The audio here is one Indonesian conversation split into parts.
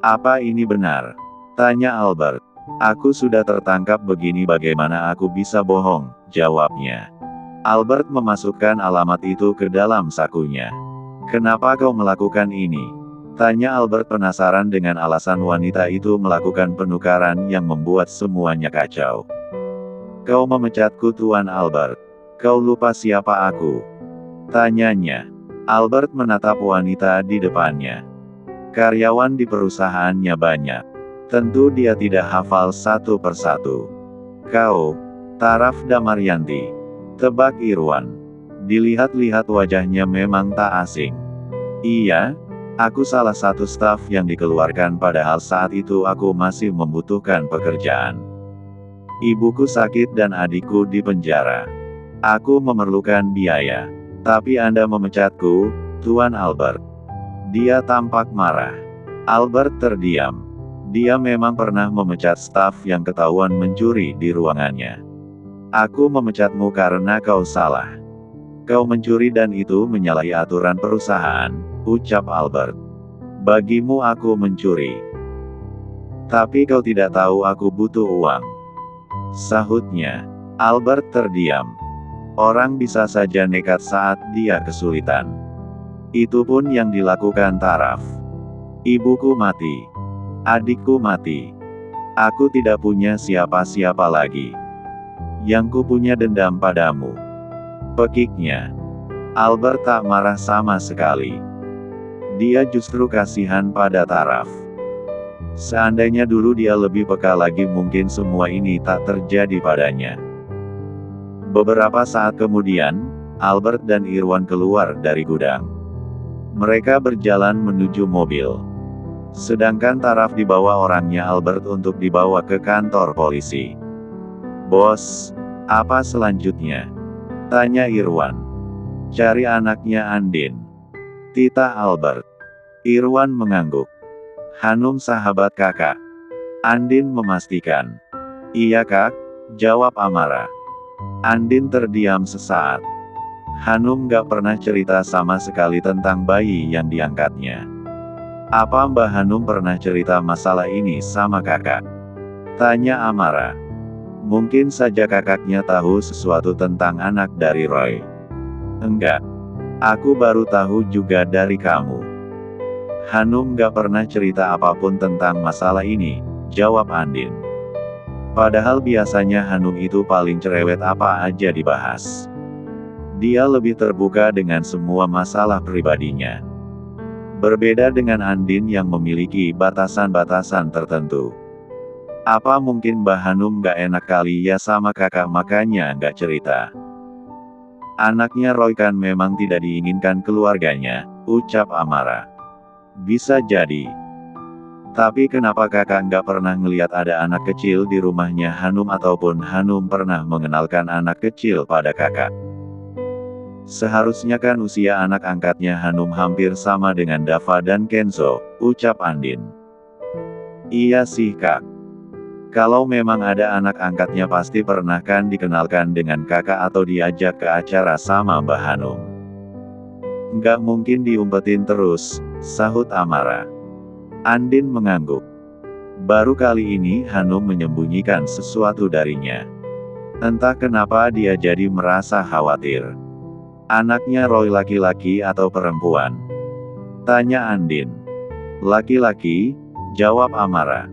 Apa ini benar? Tanya Albert. Aku sudah tertangkap begini, bagaimana aku bisa bohong, jawabnya. Albert memasukkan alamat itu ke dalam sakunya. Kenapa kau melakukan ini? Tanya Albert penasaran dengan alasan wanita itu melakukan penukaran yang membuat semuanya kacau. Kau memecatku, Tuan Albert. Kau lupa siapa aku? Tanyanya. Albert menatap wanita di depannya. Karyawan di perusahaannya banyak. Tentu dia tidak hafal satu persatu. Kau, Taraf Damaryanti. Tebak Irwan. Dilihat-lihat wajahnya memang tak asing. Iya, aku salah satu staf yang dikeluarkan padahal saat itu aku masih membutuhkan pekerjaan. Ibuku sakit dan adikku di penjara. Aku memerlukan biaya. Tapi Anda memecatku, Tuan Albert. Dia tampak marah. Albert terdiam. Dia memang pernah memecat staf yang ketahuan mencuri di ruangannya. Aku memecatmu karena kau salah. Kau mencuri dan itu menyalahi aturan perusahaan, ucap Albert. Bagimu aku mencuri. Tapi kau tidak tahu aku butuh uang, sahutnya. Albert terdiam. Orang bisa saja nekat saat dia kesulitan. Itu pun yang dilakukan Taraf. Ibuku mati. Adikku mati. Aku tidak punya siapa-siapa lagi. Yang ku punya dendam padamu. Pekiknya. Albert tak marah sama sekali. Dia justru kasihan pada Taraf. Seandainya dulu dia lebih peka lagi mungkin semua ini tak terjadi padanya. Beberapa saat kemudian, Albert dan Irwan keluar dari gudang. Mereka berjalan menuju mobil. Sedangkan Taraf dibawa orangnya Albert untuk dibawa ke kantor polisi. Bos, apa selanjutnya? Tanya Irwan. Cari anaknya Andin. Titah Albert. Irwan mengangguk. Hanum sahabat kakak. Andin memastikan. Iya kak, jawab Amara. Andin terdiam sesaat. Hanum gak pernah cerita sama sekali tentang bayi yang diangkatnya. Apa Mbah Hanum pernah cerita masalah ini sama kakak? Tanya Amara. Mungkin saja kakaknya tahu sesuatu tentang anak dari Roy. Enggak. Aku baru tahu juga dari kamu. Hanum gak pernah cerita apapun tentang masalah ini, jawab Andin. Padahal biasanya Hanum itu paling cerewet apa aja dibahas. Dia lebih terbuka dengan semua masalah pribadinya. Berbeda dengan Andin yang memiliki batasan-batasan tertentu. Apa mungkin Mbah Hanum gak enak kali ya sama kakak makanya gak cerita? Anaknya Roy kan memang tidak diinginkan keluarganya, ucap Amara. Bisa jadi. Tapi kenapa kakak nggak pernah ngelihat ada anak kecil di rumahnya Hanum ataupun Hanum pernah mengenalkan anak kecil pada kakak? Seharusnya kan usia anak angkatnya Hanum hampir sama dengan Dava dan Kenzo, ucap Andin. Iya sih kak. Kalau memang ada anak angkatnya pasti pernah kan dikenalkan dengan kakak atau diajak ke acara sama Mbah Hanum. Nggak mungkin diumpetin terus, sahut Amara. Andin mengangguk. Baru kali ini Hanum menyembunyikan sesuatu darinya. Entah kenapa dia jadi merasa khawatir. Anaknya Roy laki-laki atau perempuan? Tanya Andin. Laki-laki, jawab Amara.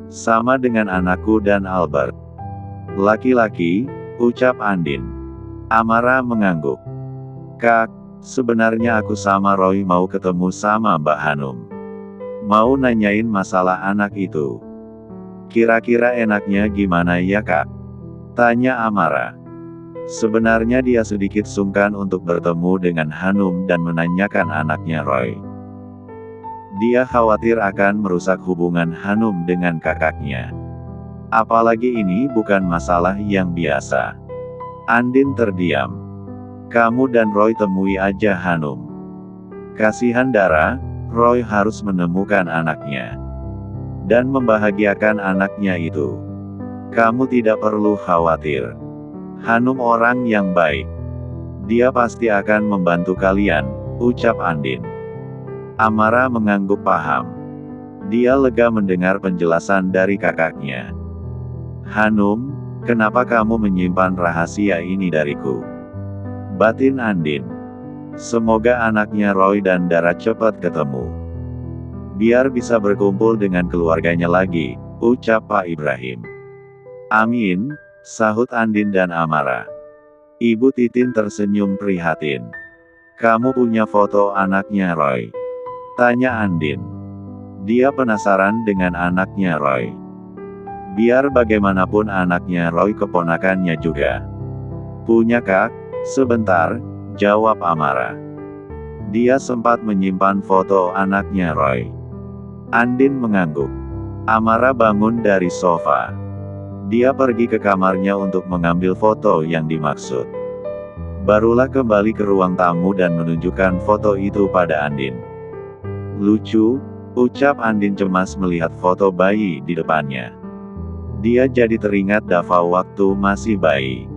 Sama dengan anakku dan Albert. Laki-laki, ucap Andin. Amara mengangguk. Kak, sebenarnya aku sama Roy mau ketemu sama Mbak Hanum. Mau nanyain masalah anak itu. Kira-kira enaknya gimana ya kak? Tanya Amara. Sebenarnya dia sedikit sungkan untuk bertemu dengan Hanum dan menanyakan anaknya Roy. Dia khawatir akan merusak hubungan Hanum dengan kakaknya. Apalagi ini bukan masalah yang biasa. Andin terdiam. Kamu dan Roy temui aja Hanum. Kasihan Dara, Roy harus menemukan anaknya. Dan membahagiakan anaknya itu. Kamu tidak perlu khawatir. Hanum orang yang baik. Dia pasti akan membantu kalian, ucap Andin. Amara mengangguk paham. Dia lega mendengar penjelasan dari kakaknya. "Hanum, kenapa kamu menyimpan rahasia ini dariku?" batin Andin. "Semoga anaknya Roy dan Dara cepat ketemu. Biar bisa berkumpul dengan keluarganya lagi," ucap Pak Ibrahim. "Amin," sahut Andin dan Amara. Ibu Titin tersenyum prihatin. "Kamu punya foto anaknya Roy?" tanya Andin. Dia penasaran dengan anaknya Roy. Biar bagaimanapun anaknya Roy keponakannya juga. "Punya Kak, sebentar," jawab Amara. Dia sempat menyimpan foto anaknya Roy. Andin mengangguk. Amara bangun dari sofa. Dia pergi ke kamarnya untuk mengambil foto yang dimaksud. Barulah kembali ke ruang tamu dan menunjukkan foto itu pada Andin. "Lucu," ucap Andin cemas melihat foto bayi di depannya. Dia jadi teringat Dava waktu masih bayi.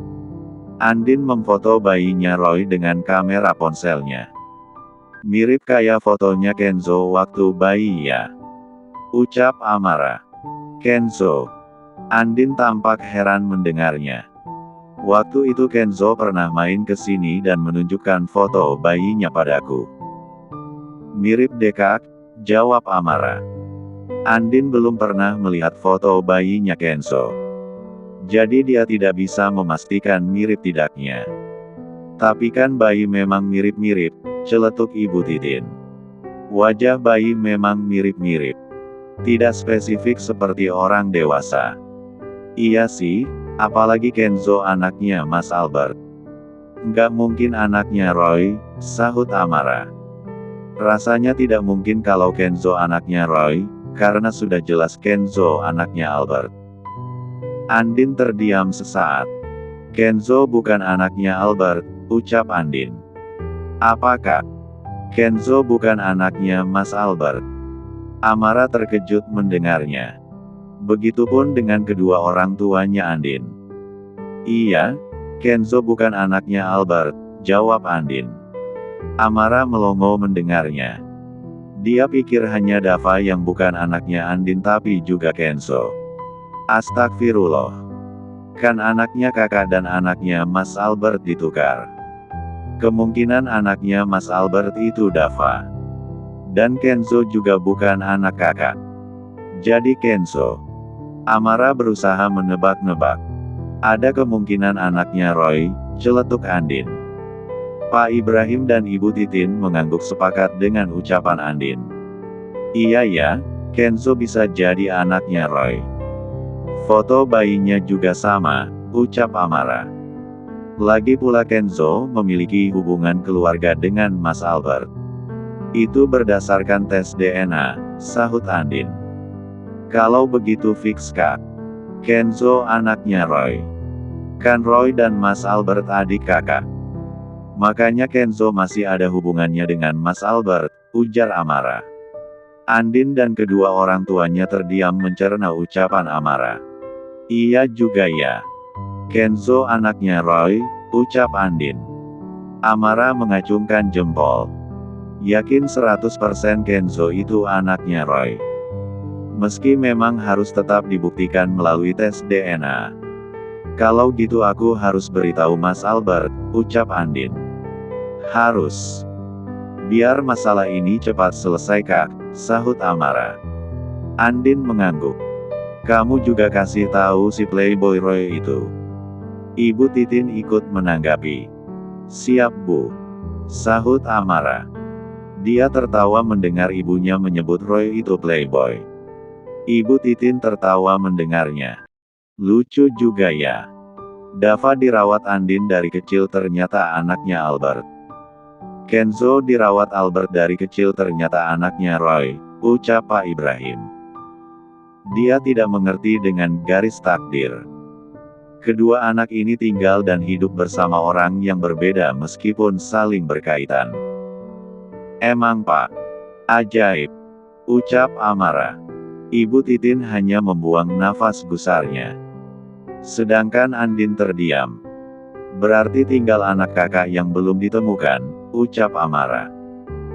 Andin memfoto bayinya Roy dengan kamera ponselnya. "Mirip kayak fotonya Kenzo waktu bayi ya," ucap Amara. "Kenzo?" Andin tampak heran mendengarnya. "Waktu itu Kenzo pernah main ke sini dan menunjukkan foto bayinya padaku." "Mirip deh Kak," jawab Amara. Andin belum pernah melihat foto bayinya Kenzo. Jadi dia tidak bisa memastikan mirip tidaknya. "Tapi kan bayi memang mirip-mirip," celetuk Ibu Titin. "Wajah bayi memang mirip-mirip. Tidak spesifik seperti orang dewasa." "Iya sih, apalagi Kenzo anaknya Mas Albert." "Nggak mungkin anaknya Roy," sahut Amara. "Rasanya tidak mungkin kalau Kenzo anaknya Roy, karena sudah jelas Kenzo anaknya Albert." Andin terdiam sesaat. "Kenzo bukan anaknya Albert," ucap Andin. "Apakah Kenzo bukan anaknya Mas Albert?" Amara terkejut mendengarnya. Begitupun dengan kedua orang tuanya Andin. "Iya, Kenzo bukan anaknya Albert," jawab Andin. Amara melongo mendengarnya. Dia pikir hanya Dava yang bukan anaknya Andin tapi juga Kenzo. Astagfirullah. Kan anaknya kakak dan anaknya Mas Albert ditukar. Kemungkinan anaknya Mas Albert itu Dava. Dan Kenzo juga bukan anak kakak. Jadi Kenzo. Amara berusaha menebak-nebak. "Ada kemungkinan anaknya Roy," celetuk Andin. Pak Ibrahim dan Ibu Titin mengangguk sepakat dengan ucapan Andin. "Iya ya, Kenzo bisa jadi anaknya Roy. Foto bayinya juga sama," ucap Amara. "Lagi pula Kenzo memiliki hubungan keluarga dengan Mas Albert. Itu berdasarkan tes DNA," sahut Andin. "Kalau begitu fix Kak. Kenzo anaknya Roy. Kan Roy dan Mas Albert adik kakak. Makanya Kenzo masih ada hubungannya dengan Mas Albert," ujar Amara. Andin dan kedua orang tuanya terdiam mencerna ucapan Amara. "Iya juga ya. Kenzo anaknya Roy," ucap Andin. Amara mengacungkan jempol. Yakin 100% Kenzo itu anaknya Roy. Meski memang harus tetap dibuktikan melalui tes DNA. "Kalau gitu aku harus beritahu Mas Albert," ucap Andin. "Harus. Biar masalah ini cepat selesai Kak," sahut Amara. Andin mengangguk. "Kamu juga kasih tahu si Playboy Roy itu." Ibu Titin ikut menanggapi. "Siap Bu," sahut Amara. Dia tertawa mendengar ibunya menyebut Roy itu Playboy. Ibu Titin tertawa mendengarnya. Lucu juga ya. Dava dirawat Andin dari kecil ternyata anaknya Albert. Kenzo dirawat Albert dari kecil ternyata anaknya Roy, ucap Pak Ibrahim. Dia tidak mengerti dengan garis takdir. Kedua anak ini tinggal dan hidup bersama orang yang berbeda meskipun saling berkaitan. "Emang Pak? Ajaib," ucap Amara. Ibu Titin hanya membuang nafas gusarnya. Sedangkan Andin terdiam. "Berarti tinggal anak kakak yang belum ditemukan," ucap Amara.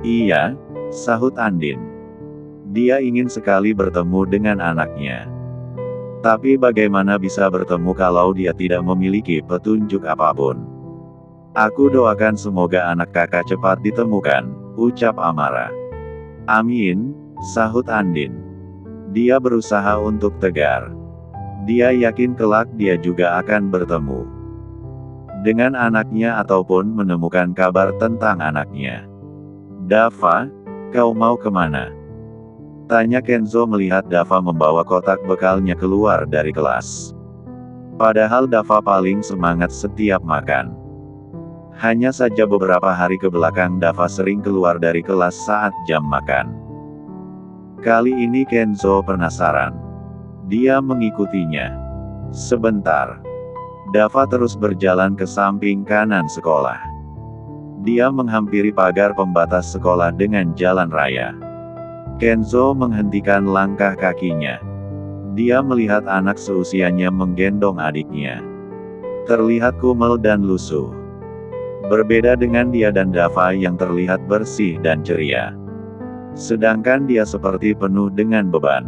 "Iya," sahut Andin. Dia ingin sekali bertemu dengan anaknya. Tapi bagaimana bisa bertemu kalau dia tidak memiliki petunjuk apapun? Aku doakan semoga anak kakak cepat ditemukan, ucap Amara. Amin, sahut Andin. Dia berusaha untuk tegar. Dia yakin kelak dia juga akan bertemu dengan anaknya ataupun menemukan kabar tentang anaknya. Dava, kau mau kemana? Tanya Kenzo melihat Dava membawa kotak bekalnya keluar dari kelas. Padahal Dava paling semangat setiap makan. Hanya saja beberapa hari ke belakang Dava sering keluar dari kelas saat jam makan. Kali ini Kenzo penasaran. Dia mengikutinya. Sebentar. Dava terus berjalan ke samping kanan sekolah. Dia menghampiri pagar pembatas sekolah dengan jalan raya. Kenzo menghentikan langkah kakinya. Dia melihat anak seusianya menggendong adiknya. Terlihat kumel dan lusuh. Berbeda dengan dia dan Dava yang terlihat bersih dan ceria. Sedangkan dia seperti penuh dengan beban.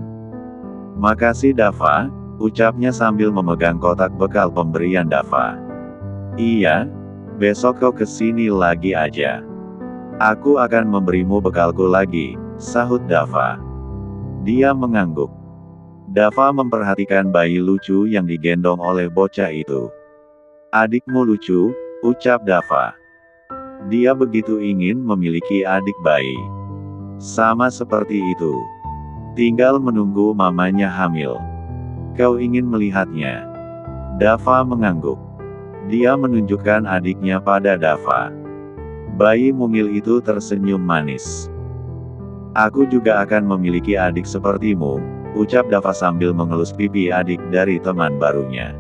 Makasih Dava, ucapnya sambil memegang kotak bekal pemberian Dava. Iya, besok kau kesini lagi aja. Aku akan memberimu bekalku lagi, sahut Dava. Dia mengangguk. Dava memperhatikan bayi lucu yang digendong oleh bocah itu. Adikmu lucu, ucap Dava. Dia begitu ingin memiliki adik bayi. Sama seperti itu. Tinggal menunggu mamanya hamil. Kau ingin melihatnya? Dava mengangguk. Dia menunjukkan adiknya pada Dava. Bayi mungil itu tersenyum manis. Aku juga akan memiliki adik sepertimu, ucap Dava sambil mengelus pipi adik dari teman barunya.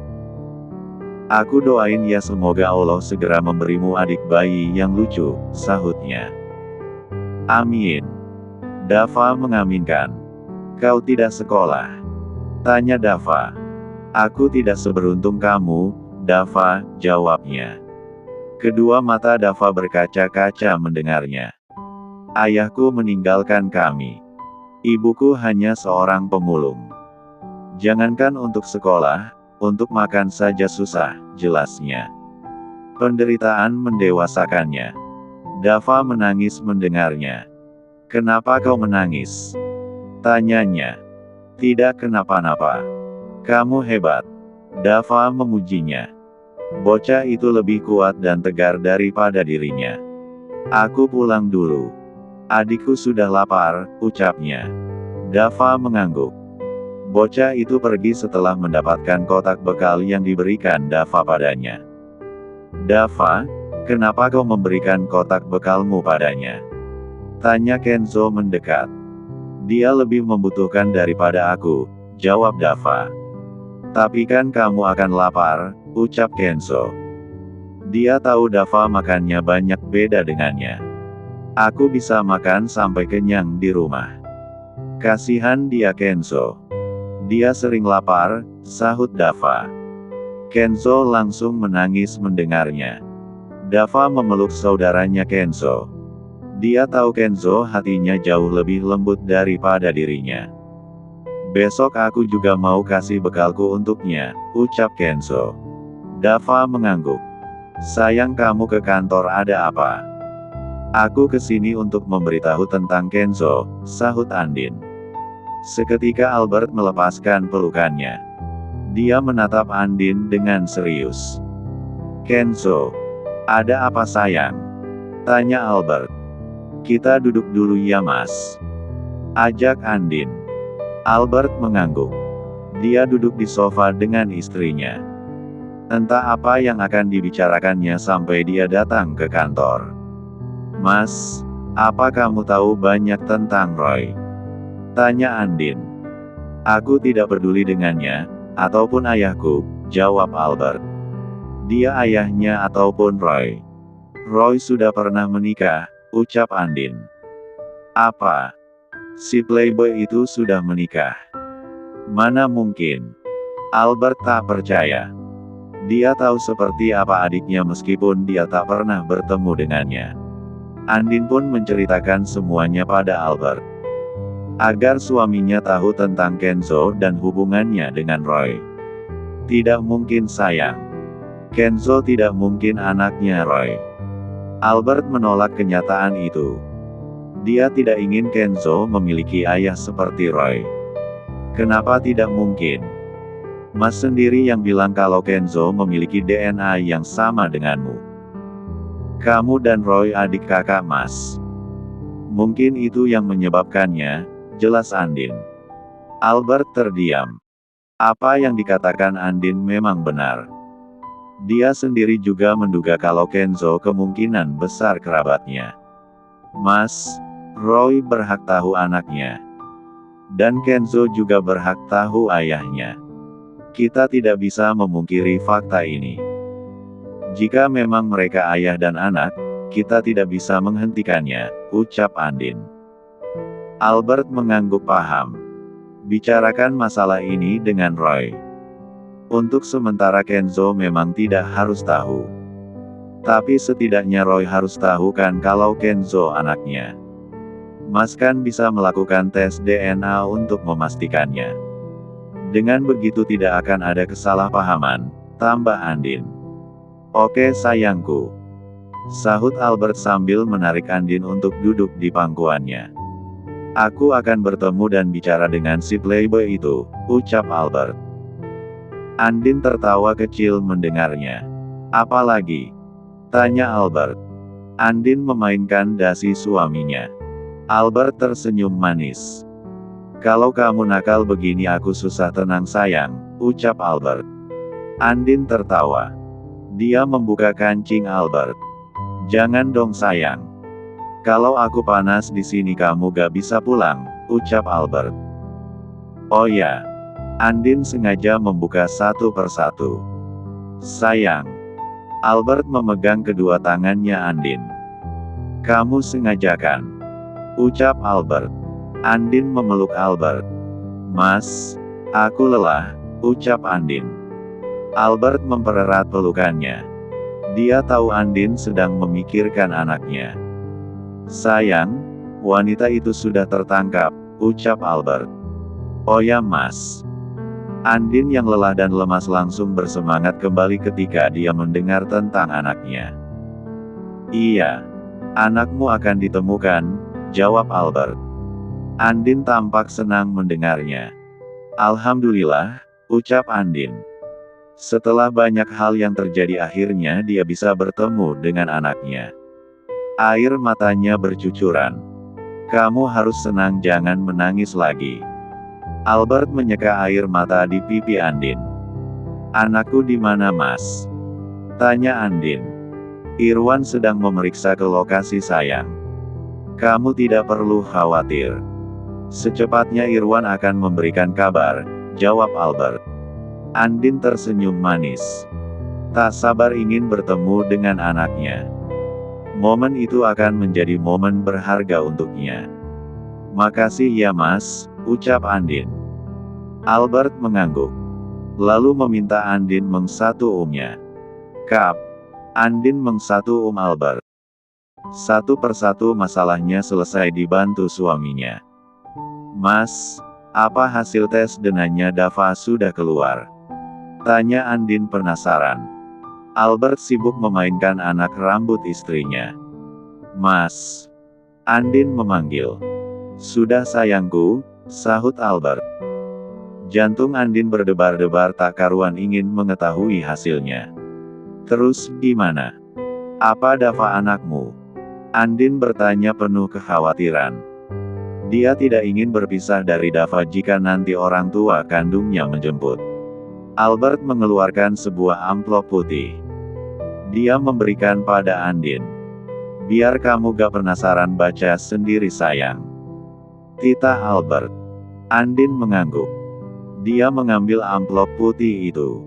Aku doain ya semoga Allah segera memberimu adik bayi yang lucu, sahutnya. Amin. Dava mengaminkan. Kau tidak sekolah? Tanya Dava. Aku tidak seberuntung kamu, Dava, jawabnya. Kedua mata Dava berkaca-kaca mendengarnya. Ayahku meninggalkan kami. Ibuku hanya seorang pemulung. Jangankan untuk sekolah, untuk makan saja susah, jelasnya. Penderitaan mendewasakannya. Dava menangis mendengarnya. Kenapa kau menangis? Tanyanya. Tidak kenapa-napa. Kamu hebat. Dava memujinya. Bocah itu lebih kuat dan tegar daripada dirinya. Aku pulang dulu. Adikku sudah lapar, ucapnya. Dava mengangguk. Bocah itu pergi setelah mendapatkan kotak bekal yang diberikan Dava padanya. Dava, kenapa kau memberikan kotak bekalmu padanya? Tanya Kenzo mendekat. Dia lebih membutuhkan daripada aku, jawab Dava. Tapi kan kamu akan lapar, ucap Kenzo. Dia tahu Dava makannya banyak beda dengannya. Aku bisa makan sampai kenyang di rumah. Kasihan dia Kenzo. Dia sering lapar, sahut Dava. Kenzo langsung menangis mendengarnya. Dava memeluk saudaranya Kenzo. Dia tahu Kenzo hatinya jauh lebih lembut daripada dirinya. Besok aku juga mau kasih bekalku untuknya, ucap Kenzo. Dava mengangguk. Sayang kamu ke kantor ada apa? Aku kesini untuk memberitahu tentang Kenzo, sahut Andin. Seketika Albert melepaskan pelukannya. Dia menatap Andin dengan serius. Kenzo, ada apa sayang? Tanya Albert. Kita duduk dulu ya mas. Ajak Andin. Albert mengangguk. Dia duduk di sofa dengan istrinya. Entah apa yang akan dibicarakannya sampai dia datang ke kantor. Mas, apa kamu tahu banyak tentang Roy? Tanya Andin. Aku tidak peduli dengannya, ataupun ayahku, jawab Albert. Dia ayahnya ataupun Roy. Roy sudah pernah menikah, ucap Andin. Apa? Si playboy itu sudah menikah? Mana mungkin? Albert tak percaya. Dia tahu seperti apa adiknya meskipun dia tak pernah bertemu dengannya. Andin pun menceritakan semuanya pada Albert. Agar suaminya tahu tentang Kenzo dan hubungannya dengan Roy. Tidak mungkin sayang. Kenzo tidak mungkin anaknya Roy. Albert menolak kenyataan itu. Dia tidak ingin Kenzo memiliki ayah seperti Roy. Kenapa tidak mungkin? Mas sendiri yang bilang kalau Kenzo memiliki DNA yang sama denganmu. Kamu dan Roy adik kakak Mas. Mungkin itu yang menyebabkannya, jelas Andin. Albert terdiam. Apa yang dikatakan Andin memang benar. Dia sendiri juga menduga kalau Kenzo kemungkinan besar kerabatnya. Mas, Roy berhak tahu anaknya. Dan Kenzo juga berhak tahu ayahnya. Kita tidak bisa memungkiri fakta ini. Jika memang mereka ayah dan anak, kita tidak bisa menghentikannya, ucap Andin. Albert mengangguk paham. Bicarakan masalah ini dengan Roy. Untuk sementara Kenzo memang tidak harus tahu. Tapi setidaknya Roy harus tahu kan kalau Kenzo anaknya. Mas kan bisa melakukan tes DNA untuk memastikannya. Dengan begitu tidak akan ada kesalahpahaman, tambah Andin. Oke sayangku. Sahut Albert sambil menarik Andin untuk duduk di pangkuannya. Aku akan bertemu dan bicara dengan si playboy itu, ucap Albert. Andin tertawa kecil mendengarnya. Apalagi? Tanya Albert. Andin memainkan dasi suaminya. Albert tersenyum manis. Kalau kamu nakal begini aku susah tenang sayang, ucap Albert. Andin tertawa. Dia membuka kancing Albert. Jangan dong sayang. Kalau aku panas di sini kamu gak bisa pulang, ucap Albert. Oh ya. Andin sengaja membuka satu persatu. Sayang. Albert memegang kedua tangannya Andin. Kamu sengajakan. Ucap Albert. Andin memeluk Albert. Mas, aku lelah, ucap Andin. Albert mempererat pelukannya. Dia tahu Andin sedang memikirkan anaknya. Sayang, wanita itu sudah tertangkap, ucap Albert. Oh ya Mas. Andin yang lelah dan lemas langsung bersemangat kembali ketika dia mendengar tentang anaknya. Iya. Anakmu akan ditemukan, jawab Albert. Andin tampak senang mendengarnya. Alhamdulillah, ucap Andin. Setelah banyak hal yang terjadi akhirnya dia bisa bertemu dengan anaknya. Air matanya bercucuran. Kamu harus senang jangan menangis lagi. Albert menyeka air mata di pipi Andin. Anakku di mana Mas? Tanya Andin. Irwan sedang memeriksa ke lokasi sayang. Kamu tidak perlu khawatir. Secepatnya Irwan akan memberikan kabar, jawab Albert. Andin tersenyum manis. Tak sabar ingin bertemu dengan anaknya. Momen itu akan menjadi momen berharga untuknya. Makasih ya Mas, ucap Andin. Albert mengangguk. Lalu meminta Andin mengsatu-umnya. Kap. Andin mengsatu Albert. Satu persatu masalahnya selesai dibantu suaminya. Mas, apa hasil tes DNA Dava sudah keluar? Tanya Andin penasaran. Albert sibuk memainkan anak rambut istrinya. Mas. Andin memanggil. Sudah sayangku, sahut Albert. Jantung Andin berdebar-debar tak karuan ingin mengetahui hasilnya. Terus, gimana? Apa Dava anakmu? Andin bertanya penuh kekhawatiran. Dia tidak ingin berpisah dari Dava jika nanti orang tua kandungnya menjemput. Albert mengeluarkan sebuah amplop putih. Dia memberikan pada Andin. Biar kamu gak penasaran baca sendiri sayang. Titah Albert. Andin mengangguk. Dia mengambil amplop putih itu.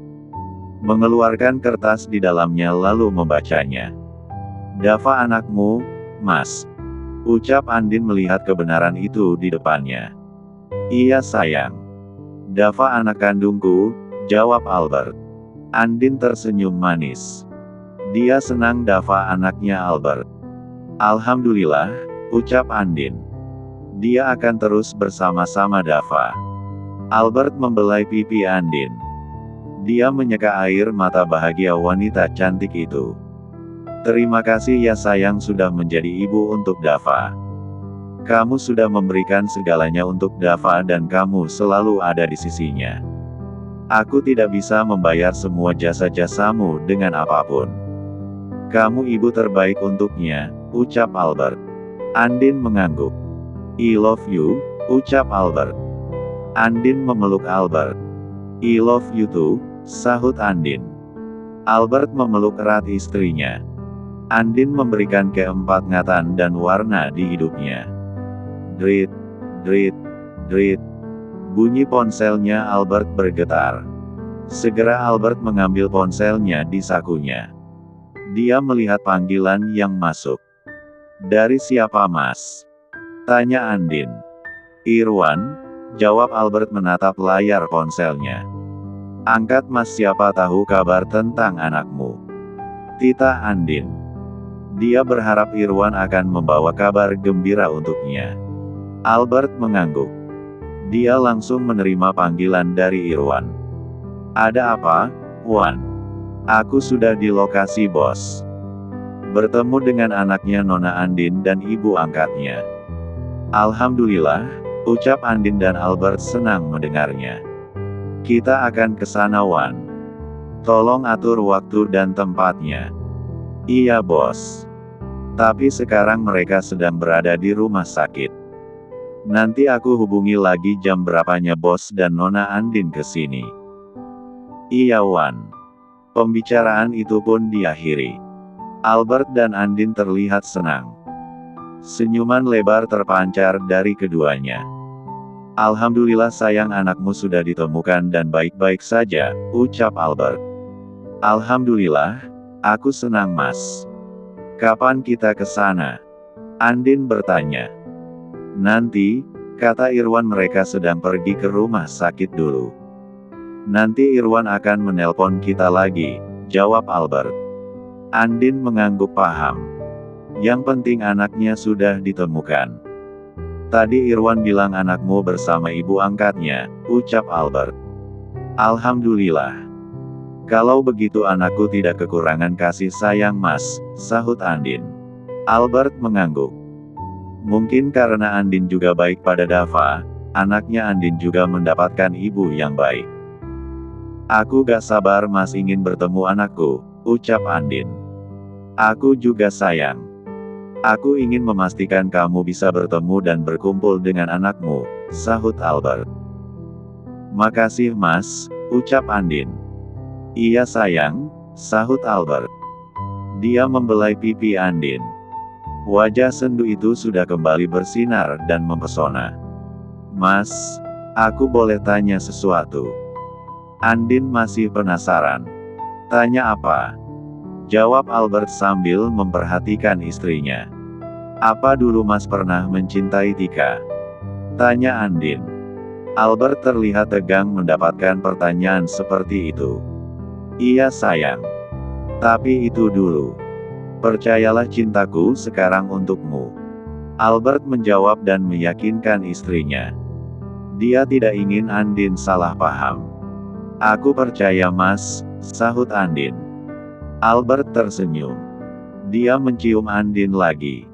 Mengeluarkan kertas di dalamnya lalu membacanya. Dava anakmu, Mas. Ucap Andin melihat kebenaran itu di depannya. Iya sayang. Dava anak kandungku, jawab Albert. Andin tersenyum manis. Dia senang Dava anaknya Albert. Alhamdulillah, ucap Andin. Dia akan terus bersama-sama Dava. Albert membelai pipi Andin. Dia menyeka air mata bahagia wanita cantik itu. Terima kasih ya sayang sudah menjadi ibu untuk Dava. Kamu sudah memberikan segalanya untuk Dava dan kamu selalu ada di sisinya. Aku tidak bisa membayar semua jasa-jasamu dengan apapun. Kamu ibu terbaik untuknya, ucap Albert. Andin mengangguk. I love you, ucap Albert. Andin memeluk Albert. I love you too, sahut Andin. Albert memeluk erat istrinya. Andin memberikan keempatngatan dan warna di hidupnya. Drit, drit, drit. Bunyi ponselnya Albert bergetar. Segera Albert mengambil ponselnya di sakunya. Dia melihat panggilan yang masuk. Dari siapa mas? Tanya Andin. Irwan, jawab Albert menatap layar ponselnya. Angkat mas, siapa tahu kabar tentang anakmu. Tita Andin. Dia berharap Irwan akan membawa kabar gembira untuknya. Albert mengangguk. Dia langsung menerima panggilan dari Irwan. Ada apa, Wan? Aku sudah di lokasi bos. Bertemu dengan anaknya Nona Andin dan ibu angkatnya. Alhamdulillah, ucap Andin dan Albert senang mendengarnya. Kita akan ke sana Wan. Tolong atur waktu dan tempatnya. Iya bos. Tapi sekarang mereka sedang berada di rumah sakit. Nanti aku hubungi lagi jam berapanya bos dan Nona Andin ke sini. Iya Wan. Pembicaraan itu pun diakhiri. Albert dan Andin terlihat senang. Senyuman lebar terpancar dari keduanya. Alhamdulillah sayang anakmu sudah ditemukan dan baik-baik saja, ucap Albert. Alhamdulillah, aku senang mas. Kapan kita ke sana? Andin bertanya. Nanti, kata Irwan mereka sedang pergi ke rumah sakit dulu. Nanti Irwan akan menelpon kita lagi, jawab Albert. Andin mengangguk paham. Yang penting anaknya sudah ditemukan. Tadi Irwan bilang anakmu bersama ibu angkatnya, ucap Albert. Alhamdulillah. Kalau begitu anakku tidak kekurangan kasih sayang mas, sahut Andin. Albert mengangguk. Mungkin karena Andin juga baik pada Dava, anaknya Andin juga mendapatkan ibu yang baik. Aku gak sabar mas ingin bertemu anakku, ucap Andin. Aku juga sayang. Aku ingin memastikan kamu bisa bertemu dan berkumpul dengan anakmu, sahut Albert. Makasih mas, ucap Andin. Iya sayang, sahut Albert. Dia membelai pipi Andin. Wajah sendu itu sudah kembali bersinar dan mempesona. Mas, aku boleh tanya sesuatu? Andin masih penasaran. Tanya apa? Jawab Albert sambil memperhatikan istrinya. Apa dulu mas pernah mencintai Tika? Tanya Andin. Albert terlihat tegang mendapatkan pertanyaan seperti itu. Iya sayang. Tapi itu dulu. Percayalah cintaku sekarang untukmu. Albert menjawab dan meyakinkan istrinya. Dia tidak ingin Andin salah paham. Aku percaya mas, sahut Andin. Albert tersenyum. Dia mencium Andin lagi.